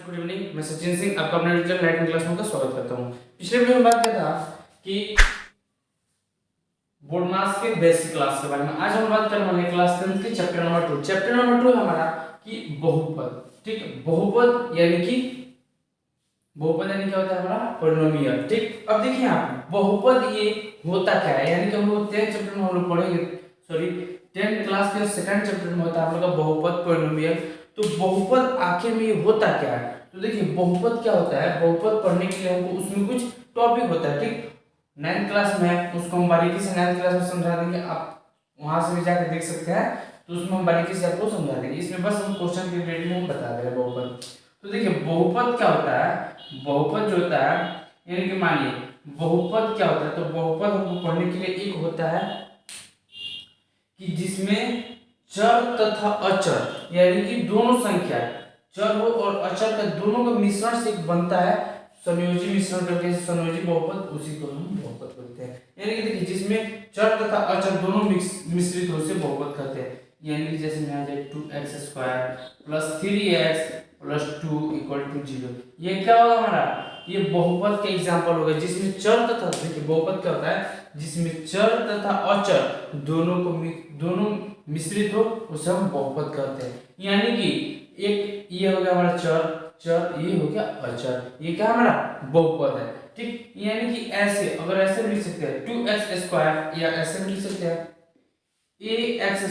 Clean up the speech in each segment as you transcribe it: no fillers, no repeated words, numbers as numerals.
Good evening. मैं सचिन सिंह आपका अपने डिजिटल राइटिंग क्लास में स्वागत करता हूं। पिछले वीडियो में बात किया था कि बोर्ड मास के बेसिक क्लास के बारे में। आज हम बात करने वाले हैं क्लास 10 के चैप्टर नंबर 2। चैप्टर नंबर 2 है हमारा कि बहुपद। ठीक, बहुपद यानी क्या होता है हमारा पॉलिनोमियल। ठीक, अब देखिए यहाँ बहुपद ये होता क्या है, यानी कि हम लोग 10th चैप्टर में हम लोग पढ़ेंगे, सॉरी 10th क्लास के सेकंड चैप्टर में होता है हम लोग का बहुपद पॉलिनोमियल। तो बहुपद आखिर में ये होता क्या है, तो देखिए बहुपद क्या होता है। बहुपद पढ़ने के लिए हमको उसमें कुछ टॉपिक होता है। ठीक, 9th क्लास में है, उसको हम बारीकी से 9th क्लास में समझा देंगे, आप वहां से भी जाकर देख सकते हैं, तो उसमें हम बारीकी से आपको समझा देंगे। इसमें बस हम क्वेश्चन के रिलेटेड हम बता देंगे बहुपद। तो देखिए बहुपद क्या होता है। बहुपद जो होता है, यानी कि मानिए बहुपद क्या होता है, तो बहुपद हमको पढ़ने के लिए एक होता है कि जिसमें चर तथा अचर यानी कि दोनों संख्या चर हो और अचर का दोनों का मिश्रण से एक बनता है संयोजी मिश्रण करके संयोजी बहुपद, उसी को हम बहुपद बोलते हैं। यानी कि देखिए जिसमें चर तथा अचर दोनों मिश्रित हो से बहुपद कहते हैं। यानी कि जैसे में आ जाए 2x² + 3x + 2 = 0। ये क्या होगा हमारा, ये बहुपद के एग्जांपल हो गए जिसमें चर तथा, देखिए बहुपद क्या होता है जिसमें चर तथा अचर दोनों मिश्रित हो उसे हम बहुपद कहते हैं। यानी कि एक ये हो गया हमारा चर, ये हो गया अचर, ये क्या हमारा बहुपद है। ठीक, यानी कि ऐसे अगर ऐसे लिख सकते हैं 2x² या ऐसे लिख सकते हैं ax²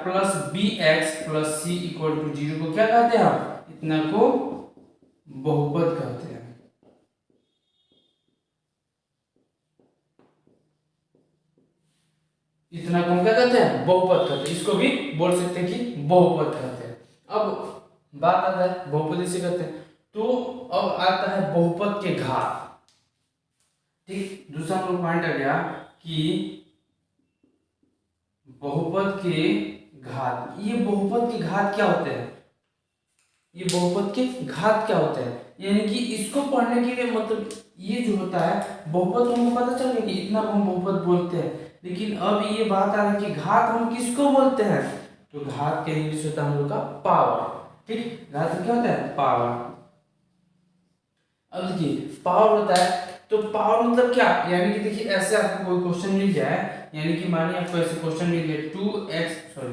+ bx + c = 0 को क्या कहते हैं हम, इतना को बहुपद कहते हैं। इतना को क्या कहते हैं, बहुपद कहते हैं। इसको भी बोल सकते हैं कि बहुपद कहते हैं। अब बात आता है बहुपद इसे कहते हैं। तो अब आता है बहुपद के घात। ठीक, दूसरा हम लोग पॉइंट आ गया कि बहुपद के घात। ये बहुपद के घात क्या होते हैं, ये बहुपद के घात क्या होते हैं, यानी कि इसको पढ़ने के लिए मतलब ये जो होता है बहुपद हमको पता चल गया कि इतना को हम बहुपद बोलते हैं। लेकिन अब ये बात आ रहा है कि घात हम किसको बोलते हैं, तो घात के इंग्लिश होता है हम लोग का पावर। ठीक, घात क्या होता है, पावर। अब देखिए पावर होता है, तो पावर मतलब क्या, यानी कि देखिए ऐसे आपको कोई क्वेश्चन मिल जाए, यानी कि मानिए आपको ऐसे क्वेश्चन मिल गया 2x²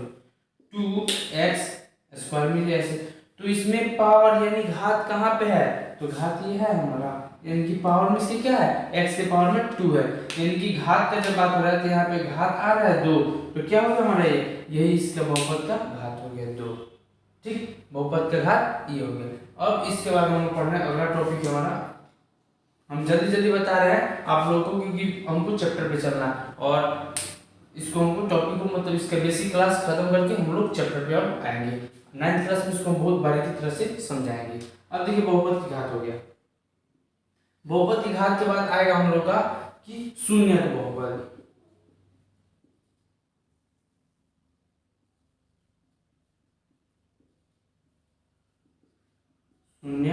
मिल गया ऐसे, तो इसमें पावर यानी घात कहाँ पे है, तो घात ये है हमारा, यानी कि पावर में से क्या है, x के पावर में 2 है। यानी कि घात का जब बात हो रहा है तो यहाँ पे घात आ रहा है 2, तो क्या होगा हमारा यही इसका बहुपद का घात हो गया 2। ठीक, बहुपद का घात ये हो गया। अब इसके बाद हम पढ़ना है अगला टॉपिक हमारा, हम जल्दी जल्दी बता रहे हैं आप लोगों को क्योंकि हमको चैप्टर पे चलना है और इसको हमको टॉपिक को मतलब इसका बेसिक क्लास खत्म करके हम लोग चैप्टर पे और आएंगे। 9th क्लास में इसको हम बहुत बारीकी तरह से समझाएंगे। अब देखिए बहुपद की घात हो गया। बहुपद की घात के बाद आएगा हम लोग का कि शून्य का बहुपद। शून्य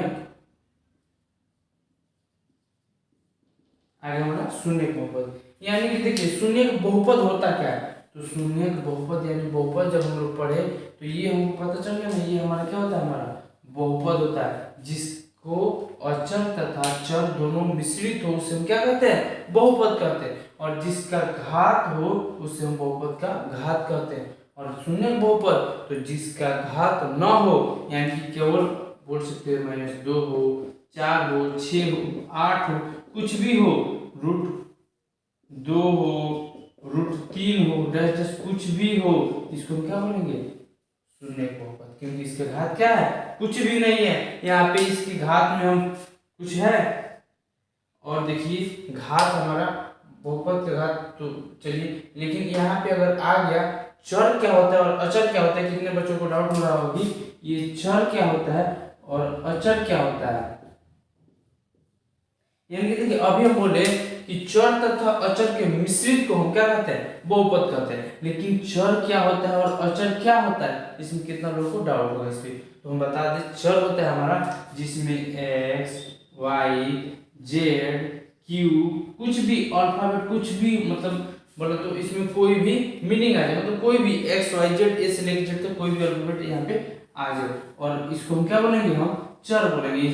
आगे हमारा शून्य का बहुपद, यानी कि देखिए शून्य का बहुपद होता क्या है, तो शून्य का बहुपद यानी बहुपद जब हम लोग पढ़े तो ये हमको पता चल गया ना, ये हमारा क्या होता है, हमारा बहुपद होता है जिसको अचर तथा चर दोनों मिश्रित हो उसे हम क्या कहते हैं, बहुपद कहते हैं। और जिसका घात हो उसे हम बहुपद का घात कहते हैं। और शून्य बहुपद तो जिसका घात न हो, यानी कि केवल बोल सकते हैं -2 हो, 4 हो, 6 हो, 8 हो, कुछ भी हो, √2 हो, √3 हो, 10 कुछ भी हो, इसको हम क्या बोलेंगे, शून्य बहुपद, क्योंकि इसके घात क्या है, कुछ भी नहीं है। यहाँ पे इसकी घात में हम कुछ है, और देखिए घात हमारा बहुपद का घात, तो चलिए, लेकिन यहाँ पे अगर आ गया चर क्या होता है और अचर क्या होता है, कितने बच्चों को डाउट हो रहा होगी ये चर क्या होता है और अचर क्या होता है। यानी कि देखिए अभी हम बोले कि चर तथा अचर के मिश्रित को हम क्या कहते हैं, बहुपद कहते हैं। लेकिन चर क्या होता है और अचर क्या होता है, इसमें कितना लोगों को डाउट होगा इस पे, तो हम बता दें चर होता है हमारा जिसमें x, y, z, q कुछ भी अल्फाबेट कुछ भी मतलब बोले तो इसमें कोई भी मीनिंग आ जाए, मतलब कोई भी x, y, z, a से लेकर z तक कोई भी अल्फाबेट यहाँ पे आ जाए, और इसको हम क्या बोलेंगे, हम चर बोलेंगे।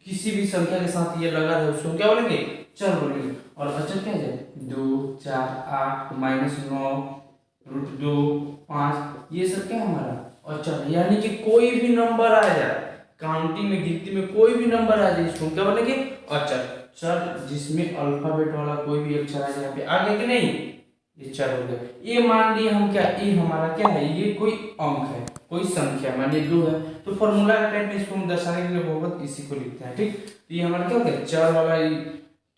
किसी भी संख्या के साथ ये लगा है उसको क्या बोलेंगे, चर बोलेंगे। और अचर क्या है, 2 4 8 -9 √2 5, ये सब क्या है हमारा अचर। यानी कि कोई भी नंबर आ जाए, काउंटिंग में गिनती में कोई भी नंबर आ जाए, इसको क्या बोलेंगे, अचर। चर जिसमें अल्फाबेट वाला कोई भी अक्षर आ जाए, यहाँ पे आ गया कि नहीं, ये चर हो गया। ये मान लिए हम क्या, ये हमारा क्या है, ये कोई अंक है, कोई संख्या, मानिए 2 है, तो फॉर्मूला के टाइप में इसको हम दर्शाने के लिए बहुपद इसी को लिखते हैं, ठीक। तो ये हमारा क्या हो गया, चर वाला।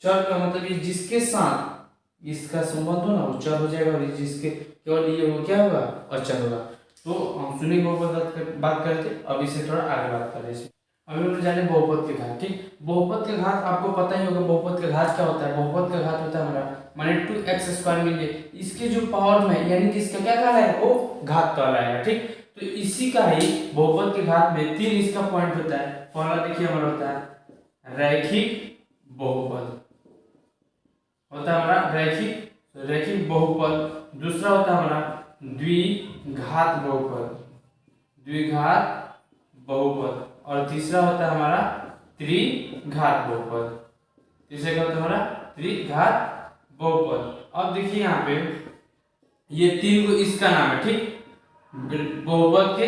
चर का मतलब ये जिसके साथ इसका संबंध हो ना वो चर हो जाएगा, और जिसके केवल ये वो क्या होगा, अचर होगा। तो हम सुनी बहुपद बात करते, अब इसे थोड़ा आगे बात कर रहे हैं। अभी हम जाने बहुपद के घात, ठीक। बहुपद के घात आपको पता ही होगा, बहुपद के घात क्या होता है। बहुपद का घात होता है हमारा माने 2x² मिलिए, इसके जो पावर में यानी कि इसका क्या कहलाएगा, वो घात कहलाएगा, ठीक। तो इसी का ही बहुपद के घात में 3 इसका पॉइंट होता है। पहला देखिए हमारा होता है रैखिक बहुपद, होता है हमारा रैखिक बहुपद। दूसरा होता है हमारा द्विघात बहुपद, द्विघात बहुपद। और तीसरा होता है हमारा त्रिघात बहुपद। तीसरा क्या होता है हमारा, त्रिघात बहुपद। अब देखिए यहाँ पे ये 3 को इसका नाम है, ठीक, बहुपद के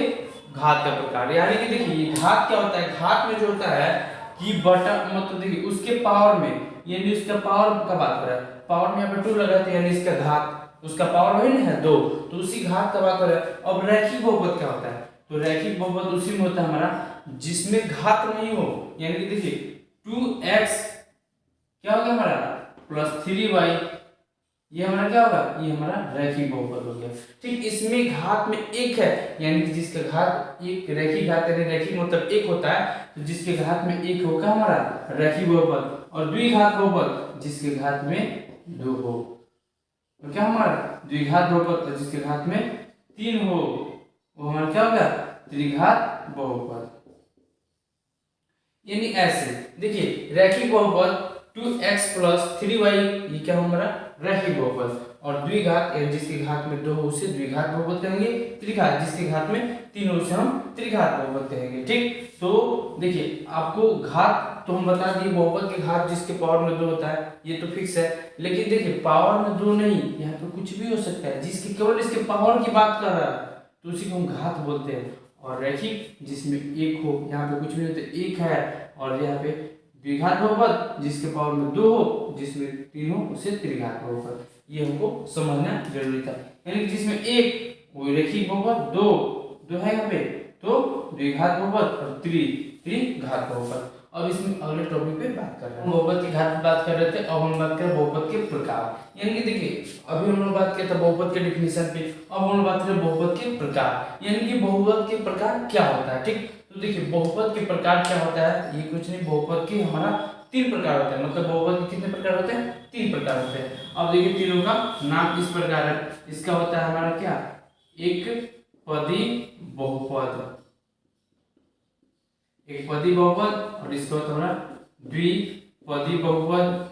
घात का प्रकार। यानी कि देखिए ये घात क्या होता है, घात में जो होता है कि बटा मतलब देखिए उसके पावर में, यानी उसका पावर का बात कर रहा है, पावर में यहाँ पे 2 लगाते हैं, यानी इसका घात, उसका पावर वही ना है 2, तो उसी घात का बात कर रहा है। अब रैखिक बहुपद क्या होता है, तो रैखिक बहुपद उसी में होता है हमारा जिसमें घात नहीं हो। यानी कि देखिए 2x क्या हो गया हमारा +3y, ये हमारा क्या होगा, ये हमारा रैखिक बहुपद हो गया, ठीक। इसमें घात में 1 है, यानी कि जिसका घात एक, रैखिक घात यानी रैखिक मतलब 1 होता है, तो जिसके घात में 1 होगा हमारा रैखिक बहुपद। और द्विघात बहुपद जिसके घात में 2 हो, तो क्या हमारा द्विघात बहुपद जिसके घात में 3 हो, वो हमारा क्या होगा, त्रिघात बहुपद। यानी ऐसे देखिए रैखिक बहुपद 2x + 3y, ये क्या हमारा रैखिक बहुपद। और द्विघात जिसके घात में 2 हो उसे द्विघात बहुपद कहेंगे। त्रिघात जिसके घात में 3 हो उसे हम त्रिघात बहुपद कहेंगे, ठीक। तो देखिए आपको घात तो हम बता दिए, बहुपद के घात जिसके पावर में 2 होता है ये तो फिक्स है। लेकिन देखिए पावर में 2 नहीं, यहाँ पे कुछ भी हो सकता है, जिसकी केवल इसके पावर की बात कर रहा है तो उसी को हम घात बोलते हैं। और रैखिक जिसमें 1 हो, यहाँ पे कुछ भी नहीं होता, 1 है। और यहाँ पे द्विघात बहुपद जिसके पावर में 2 हो, जिसमें 3 हो उसे त्रिघात बहुपद। ये हमको समझना जरूरी था। यानी कि जिसमें 1 वो रैखिक बहुपद, 2 है यहाँ पे तो द्विघात बहुपद, और त्रिघात बहुपद। अब इसमें अगले टॉपिक पे बात कर रहे हैं, बहुपद की घात बात कर रहे थे, अब हम बात करें बहुपद के प्रकार। यानी कि देखिए अभी हम लोग बात किया था बहुपद के डिफिनीशन पे, अब हम लोग बात करें बहुपद के प्रकार। यानी कि बहुपद के प्रकार क्या होता है, ठीक। तो देखिए बहुपद के प्रकार क्या होता है, ये कुछ नहीं, बहुपद के हमारा 3 प्रकार होते हैं। मतलब बहुपद के कितने प्रकार होते हैं, 3 प्रकार होते हैं। अब देखिए तीनों का नाम इस प्रकार है। इसका होता है हमारा क्या, एक पदी बहुपद, एक पदी बहुपद। और इसका होता है हमारा द्विपदी बहुपद,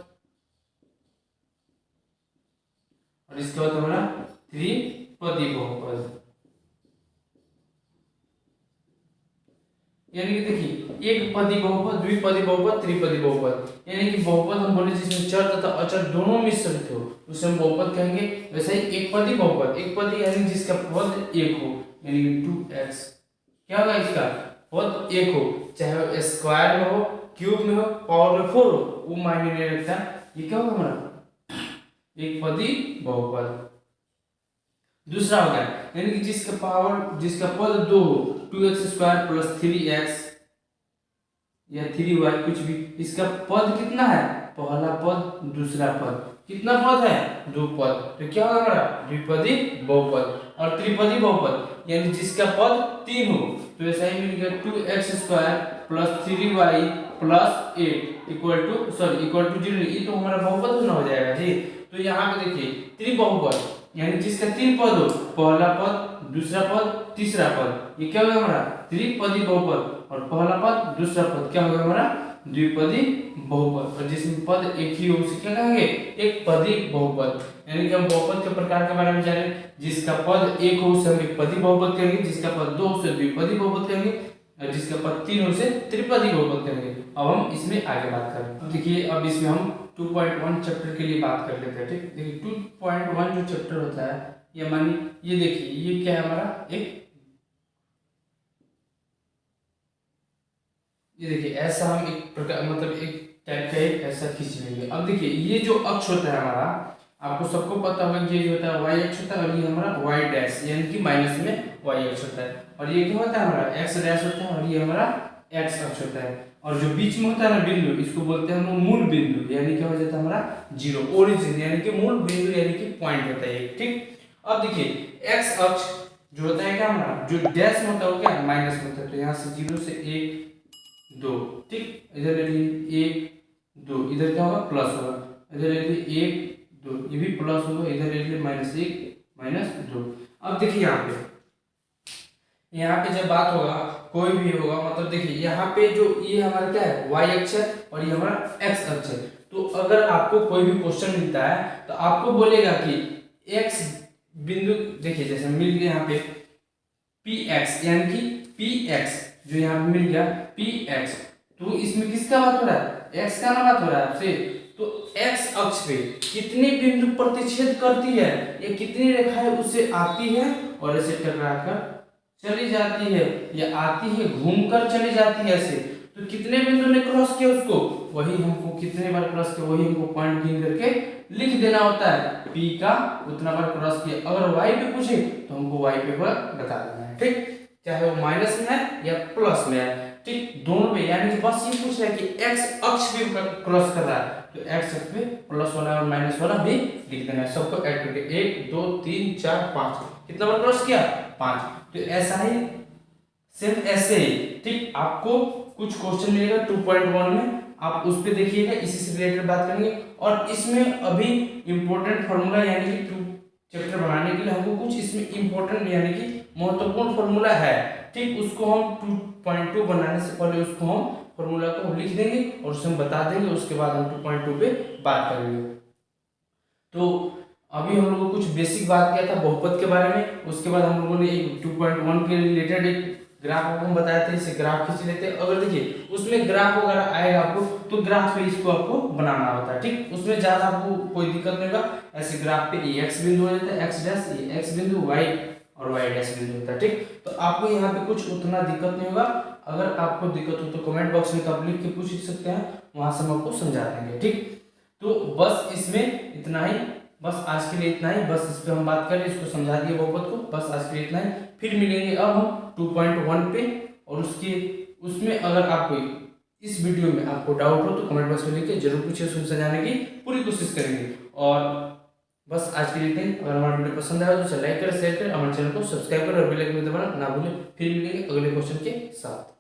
और इसका होता है हमारा त्रिपदी बहुपद। यानी कि देखिए एक पदी बहुपद, द्विपदी बहुपद, त्रिपदी बहुपद। यानी कि बहुपद हम बोले जिसमें चर तथा अचर दोनों मिश्रित हो उसे हम बहुपद कहेंगे। वैसे ही एक पदी बहुपद, एक पदी यानी जिसका पद 1 हो, यानी कि 2x क्या होगा, इसका पद 1 हो, चाहे वो स्क्वायर में हो, क्यूब में हो, पावर में 4 हो, वो मायने नहीं रखता। ये क्या होगा हमारा एक पदी बहुपद। दूसरा हो गया यानी कि जिसका पावर, जिसका पद 2 हो, 2x² + 3x या 3y कुछ भी, इसका पद कितना है, पहला पद दूसरा पद, कितना पद है, 2 पद, तो क्या होगा हमारा द्विपदी बहुपद। और त्रिपदी बहुपद यानी जिसका पद 3 हो, तो ऐसा ही मिलेगा 2x² + 3y + 8 इक्वल टू 0। ये तो हमारा बहुपद ना हो जाएगा जी। तो यहाँ पे देखिए त्रिबहुपद यानी जिसका 3 पद हो, पहला पद दूसरा पद तीसरा पद, ये क्या होगा हमारा त्रिपदी बहुपद। और पहला पद दूसरा पद क्या होगा हमारा द्विपदी बहुपद, और जिसमें पद एक ही हो उसे क्या कहेंगे, एक पदी बहुपद। यानी कि हम बहुपद के प्रकार के बारे में जाने, जिसका पद एक हो उसे हम एक पदी बहुपद कहेंगे, जिसका पद दो उसे द्विपदी बहुपद कहेंगे, और जिसका पद तीन हो उसे त्रिपदी बहुपद कहेंगे। अब हम इसमें आगे बात करें। अब देखिए, अब इसमें हम 2.1 चैप्टर के लिए बात कर लेते हैं। ठीक, देखिए 2.1 जो चैप्टर होता है, ये मानिए ये देखिए ये क्या है हमारा, एक ये देखिए ऐसा हम एक प्रकार मतलब एक टाइप का एक ऐसा खींच लेंगे। अब देखिए ये जो अक्ष होता है हमारा, आपको सबको पता होगा कि ये जो होता है वाई अक्ष होता है, और ये हमारा वाई डैश यानी कि माइनस में वाई अक्ष होता है, और ये क्या होता है हमारा एक्स डैश होता है, और ये हमारा एक्स अक्ष होता है। और जो बीच में होता है ना बिंदु, इसको बोलते हैं हम मूल बिंदु, यानी क्या हो जाता है हमारा जीरो, ओरिजिन यानी कि मूल बिंदु यानी कि पॉइंट होता है। ठीक, अब देखिए एक्स अक्ष जो होता है क्या हमारा, जो डैश में होता है वो क्या माइनस में होता है, तो यहाँ से 0 से 1 2, ठीक, इधर ले लीजिए 1 2, इधर क्या होगा प्लस होगा, इधर ले लीजिए 1 2, ये भी प्लस होगा, इधर ले लीजिए -1 -2। अब देखिए यहाँ पे जब बात होगा कोई भी होगा, मतलब देखिए यहाँ पे जो ये हमारा क्या है y अक्ष है, और ये हमारा x अक्ष है। तो अगर आपको कोई भी क्वेश्चन मिलता है तो आपको बोलेगा कि x बिंदु, देखिए जैसे मिल गया यहाँ पे px, यानी कि px जो यहाँ पे मिल गया px, तो इसमें किसका बात हो रहा है, x का ना बात हो रहा है आपसे। तो x अक्ष पे कितने बिंदु प्रतिच्छेद करती है, ये कितनी रेखाएं उससे आती है और ऐसे टकराकर चली जाती है, या आती है घूमकर चली जाती है ऐसे, तो कितने बिंदु ने क्रॉस किया उसको, वही हमको कितने बार क्रॉस किया वही हमको पॉइंट गिन करके लिख देना होता है, p का उतना बार क्रॉस किया। अगर y पे पूछे तो हमको y पे बता देना है। ठीक, चाहे वो माइनस में है या प्लस में है, ठीक, दोनों में, यानी कि बस ये पूछ रहा है कि x अक्ष पे क्रॉस कर रहा है, तो x अक्ष पे प्लस वाला और माइनस वाला भी लिख देना है, सबको ऐड करके 1 2 3 4 5, कितना बार क्रॉस किया 5। तो ऐसा ही सेम ऐसे ही, ठीक, आपको कुछ क्वेश्चन मिलेगा 2.1 में, आप उस पे देखिएगा, इसी से रिलेटेड बात करेंगे। और इसमें अभी इंपॉर्टेंट फार्मूला यानी कि 2 चैप्टर बनाने के लिए हमको कुछ इसमें इंपॉर्टेंट यानी कि महत्वपूर्ण फार्मूला है, ठीक, उसको हम 2.2 बनाने से पहले उसको हम फार्मूला को लिख देंगे और उसे हम बता देंगे, उसके बाद हम 2.2 पे बात करेंगे। तो अभी हम लोगों कुछ बेसिक बात किया था बहुपद के बारे में, उसके बाद हम लोगों ने एक 2.1 के रिलेटेड एक ग्राफ आपको हम बताए थे, इसे ग्राफ खींच लेते हैं। अगर देखिए उसमें ग्राफ वगैरह आएगा आपको, तो ग्राफ पे इसको आपको बनाना होता है, ठीक, उसमें ज्यादा आपको कोई दिक्कत नहीं होगा। ऐसे ग्राफ पे ये x बिंदु हो जाता है, x डैश, ये x बिंदु, y और y डैश बिंदु होता है, ठीक। तो आपको यहाँ पे कुछ उतना दिक्कत नहीं होगा। अगर आपको दिक्कत हो तो कमेंट बॉक्स में आप लिख के पूछ सकते हैं, वहां से हम आपको समझा देंगे, ठीक। तो बस इसमें इतना ही, बस आज के लिए इतना ही, बस इस पे हम बात करें, इसको समझा दिए बहुपद को, बस आज के लिए इतना ही। फिर मिलेंगे अब हम 2.1 पे, और उसमें अगर आपको इस वीडियो में आपको डाउट हो तो कमेंट बॉक्स में लिख के जरूर पूछिए, उसको समझाने की पूरी कोशिश करेंगे। और बस आज के लिए इतना ही। अगर हमारा वीडियो पसंद आया तो उसे लाइक करें, शेयर करें, हमारे चैनल को सब्सक्राइब करें और बेल आइकन दबाना ना भूलें। फिर मिलेंगे अगले क्वेश्चन के साथ।